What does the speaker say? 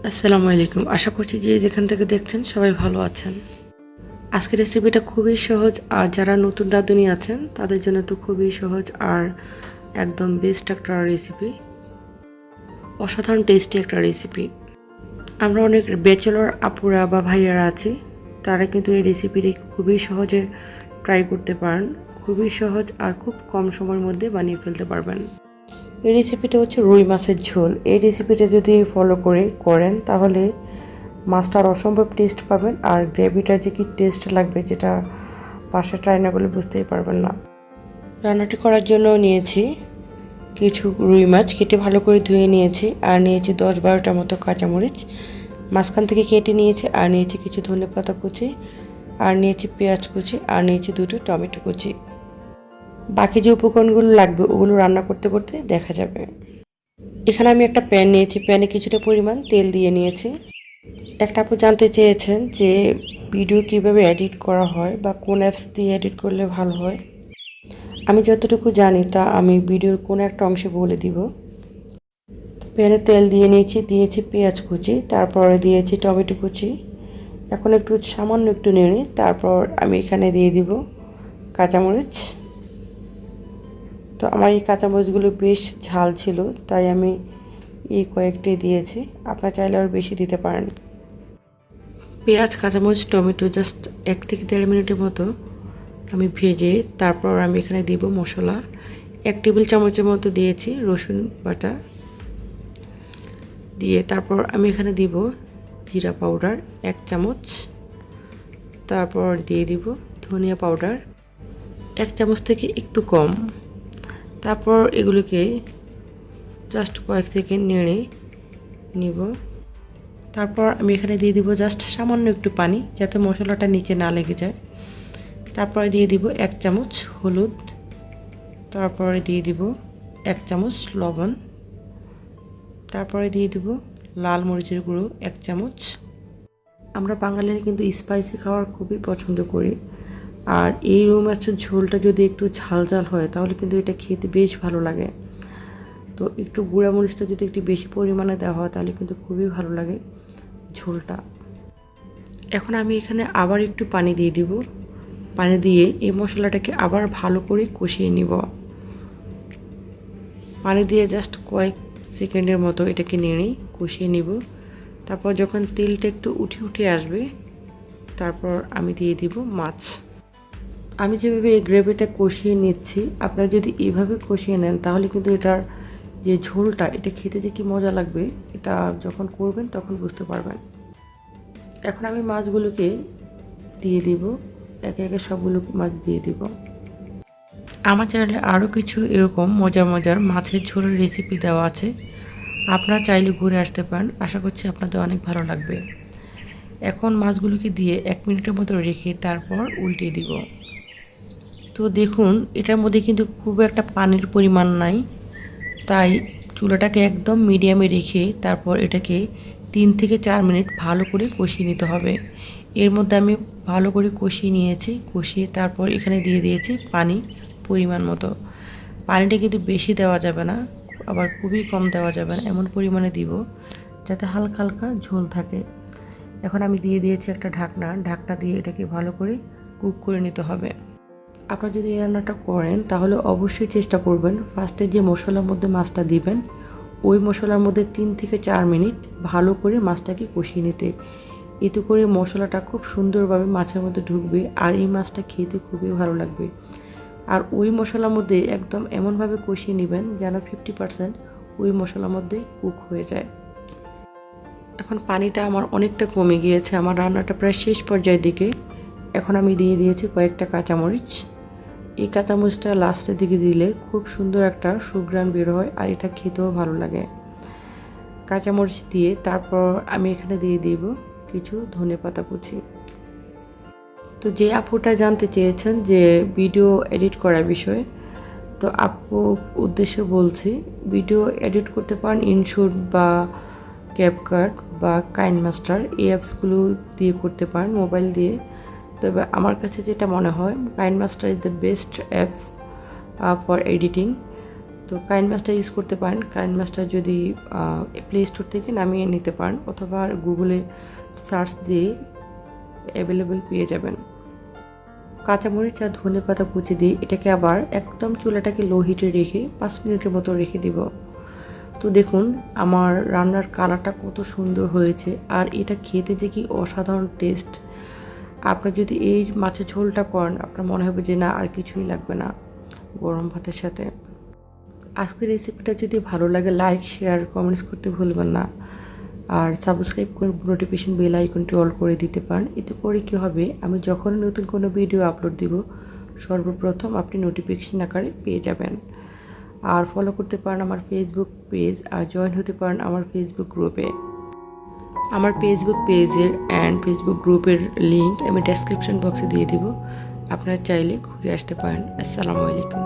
আসসালামু আলাইকুম। আশা করছি যে যেখান থেকে দেখছেন সবাই ভালো আছেন। আজকের রেসিপিটা খুবই সহজ, আর যারা নতুন রাঁধুনি আছেন তাদের জন্য তো খুবই সহজ আর একদম বেস্ট একটা রেসিপি, অসাধারণ টেস্টি একটা রেসিপি। আমরা অনেক ব্যাচেলর আপুরা বা ভাইয়ারা আছি, তারা কিন্তু এই রেসিপিটি খুবই সহজে ট্রাই করতে পারেন। খুবই সহজ আর খুব কম সময়ের মধ্যে বানিয়ে ফেলতে পারবেন। এই রেসিপিটা হচ্ছে রুই মাছের ঝোল। এই রেসিপিটা যদি ফলো করেন তাহলে মাছটার অসম্ভব টেস্ট পাবেন, আর গ্রেভিটা যে কি টেস্ট লাগবে যেটা বাসায় ট্রাই না করলে বুঝতেই পারবেন না। রান্নাটি করার জন্য নিয়েছি কিছু রুই মাছ, কেটে ভালো করে ধুয়ে নিয়েছি, আর নিয়েছি 10-12টা মতো কাঁচামরিচ মাঝখান থেকে কেটে নিয়েছি, আর নিয়েছি কিছু ধনেপাতা কুচি, আর নিয়েছি পেঁয়াজ কুচি, আর নিয়েছি 2টো টমেটো কুচি। বাকি যে উপকরণগুলো লাগবে ওগুলো রান্না করতে করতে দেখা যাবে। এখানে আমি একটা প্যান নিয়েছি, প্যানে কিছুটা পরিমাণ তেল দিয়ে নিয়েছি। একটা আপু জানতে চেয়েছেন যে ভিডিও কিভাবে এডিট করা হয় বা কোন অ্যাপস দিয়ে এডিট করলে ভালো হয়। আমি যতটুকু জানি তা আমি ভিডিওর কোনো একটা অংশে বলে দিব। প্যানে তেল দিয়ে দিয়েছি পেঁয়াজ কুচি, তারপরে দিয়েছি টমেটো কুচি। এখন একটু সামান্য একটু নেড়ে তারপর আমি এখানে দিয়ে দিব কাঁচামরিচ। তো আমার এই কাঁচামরিচগুলো বেশ ঝাল ছিল, তাই আমি এই কয়েকটি দিয়েছি। আপনারা চাইলে আরও বেশি দিতে পারেন। পেঁয়াজ, কাঁচামরিচ, টমেটো জাস্ট 1 থেকে 1.5 মিনিটের মতো আমি ভেজে তারপর আমি এখানে দিব মশলা। 1 টেবিল চামচের মতো দিয়েছি রসুন বাটা দিয়ে, তারপর আমি এখানে দিব জিরা পাউডার 1 চামচ, তারপর দিয়ে দিব ধনিয়া পাউডার 1 চামচ থেকে একটু কম। তারপর এগুলোকে জাস্ট কয়েক সেকেন্ড নেড়ে নিব। তারপর আমি এখানে দিয়ে দিব জাস্ট সামান্য একটু পানি, যাতে মশলাটা নিচে না লেগে যায়। তারপরে দিয়ে দিব 1 চামচ হলুদ, তারপরে দিয়ে দিব 1 চামচ লবণ, তারপরে দিয়ে দিব লাল মরিচের গুঁড়ো 1 চামচ। আমরা বাঙালিরা কিন্তু স্পাইসি খাবার খুবই পছন্দ করি, আর এই রুই মাছের ঝোলটা যদি একটু ঝাল ঝাল হয় তাহলে কিন্তু এটা খেতে বেশ ভালো লাগে। তো একটু গুঁড়া মরিচটা যদি একটু বেশি পরিমাণে দেওয়া হয় তাহলে কিন্তু খুবই ভালো লাগে ঝোলটা। এখন আমি এখানে আবার একটু পানি দিয়ে দিব। পানি দিয়ে এই মশলাটাকে আবার ভালো করে কষিয়ে নিব। পানি দিয়ে জাস্ট কয়েক সেকেন্ডের মতো এটাকে নেড়ে কষিয়ে নিব। তারপর যখন তেলটা একটু উঠে আসবে তারপর আমি দিয়ে দিব মাছ। আমি যেভাবে এই গ্রেভিটা কষিয়ে নিচ্ছি, আপনারা যদি এইভাবে কষিয়ে নেন তাহলে কিন্তু এটার যে ঝোলটা এটা খেতে যে কি মজা লাগবে এটা যখন করবেন তখন বুঝতে পারবেন। এখন আমি মাছগুলোকে দিয়ে দিব, একে একে সবগুলো মাছ দিয়ে দিব। আমার চ্যানেলে আরও কিছু এরকম মজার মজার মাছের ঝোলের রেসিপি দেওয়া আছে, আপনারা চাইলে ঘুরে আসতে পারেন। আশা করছি আপনাদের অনেক ভালো লাগবে। এখন মাছগুলোকে দিয়ে 1 মিনিটের মতো রেখে তারপর উল্টিয়ে দিব। তো দেখুন এটার মধ্যে কিন্তু খুব একটা পানির পরিমাণ নাই, তাই চুলাটাকে একদম মিডিয়ামে রেখে তারপর এটাকে 3 থেকে 4 মিনিট ভালো করে কষিয়ে নিতে হবে। এর মধ্যে আমি ভালো করে কষিয়ে নিয়েছি, কষিয়ে তারপর এখানে দিয়ে দিয়েছি পানি পরিমাণ মতো। পানিটা কিন্তু বেশি দেওয়া যাবে না, আবার খুবই কম দেওয়া যাবে না, এমন পরিমাণে দিব যাতে হালকা হালকা ঝোল থাকে। এখন আমি দিয়ে দিয়েছি একটা ঢাকনা দিয়ে এটাকে ভালো করে কুক করে নিতে হবে। আপনারা যদি এই রান্নাটা করেন তাহলে অবশ্যই চেষ্টা করবেন ফার্স্টে যে মশলার মধ্যে মাছটা দিবেন ওই মশলার মধ্যে 3 থেকে 4 মিনিট ভালো করে মাছটাকে কষিয়ে নিতে। এতে করে মশলাটা খুব সুন্দরভাবে মাছের মধ্যে ঢুকবে, আর এই মাছটা খেতে খুবই ভালো লাগবে। আর ওই মশলার মধ্যে একদম এমনভাবে কষিয়ে নেবেন যেন 50% ওই মশলার মধ্যে কুক হয়ে যায়। এখন পানিটা আমার অনেকটা কমে গিয়েছে, আমার রান্নাটা প্রায় শেষ পর্যায়ের দিকে। এখন আমি দিয়ে দিয়েছি কয়েকটা কাঁচামরিচ। এই কাঁচামরিচটা লাস্টের দিকে দিলে খুব সুন্দর একটা সুঘ্রাণ বের হয়, আর এটা খেতেও ভালো লাগে। কাঁচামরিচ দিয়ে তারপর আমি এখানে দিয়ে দিব কিছু ধনেপাতা কুচি। তো যে আপুটা জানতে চেয়েছেন যে ভিডিও এডিট করার বিষয়ে, তো আপু উদ্দেশ্য বলছি, ভিডিও এডিট করতে পারেন ইনশট বা ক্যাপকাট বা কাইনমাস্টার, এই অ্যাপসগুলো দিয়ে করতে পারেন মোবাইল দিয়ে। তবে আমার কাছে যেটা মনে হয় KineMaster is the best apps for editing. তো কাইন মাছটা ইউজ করতে পারেন। কাইন মাছটা যদি প্লে স্টোর থেকে নামিয়ে নিতে পারেন অথবা গুগলে সার্চ দিয়ে অ্যাভেলেবেল পেয়ে যাবেন। কাঁচামরিচ আর ধনেপাতা কুচি দিয়ে এটাকে আবার একদম চুলাটাকে লো হিটে রেখে 5 মিনিটের মতো রেখে দিব। তো দেখুন আমার রান্নার কালারটা কত সুন্দর হয়েছে, আর এটা খেতে যে কি অসাধারণ টেস্ট। আপনার যদি এই মাছের ঝোলটা করেন আপনার মনে হবে যে না আর কিছুই লাগবে না গরম ভাতের সাথে। আজকের রেসিপিটা যদি ভালো লাগে লাইক শেয়ার কমেন্টস করতে ভুলবেন না, আর সাবস্ক্রাইব করে নোটিফিকেশন বেল আইকনটি অল করে দিতে পারেন। এতে করে কী হবে, আমি যখন নতুন কোনো ভিডিও আপলোড দিব সর্বপ্রথম আপনি নোটিফিকেশন আকারে পেয়ে যাবেন। আর ফলো করতে পারেন আমার ফেসবুক পেজ, আর জয়েন হতে পারেন আমার ফেসবুক গ্রুপে। আমার ফেসবুক পেজের অ্যান্ড ফেসবুক গ্রুপের লিঙ্ক আমি ডেসক্রিপশন বক্সে দিয়ে দিব, আপনারা চাইলে ঘুরে আসতে পারেন। আসসালামু আলাইকুম।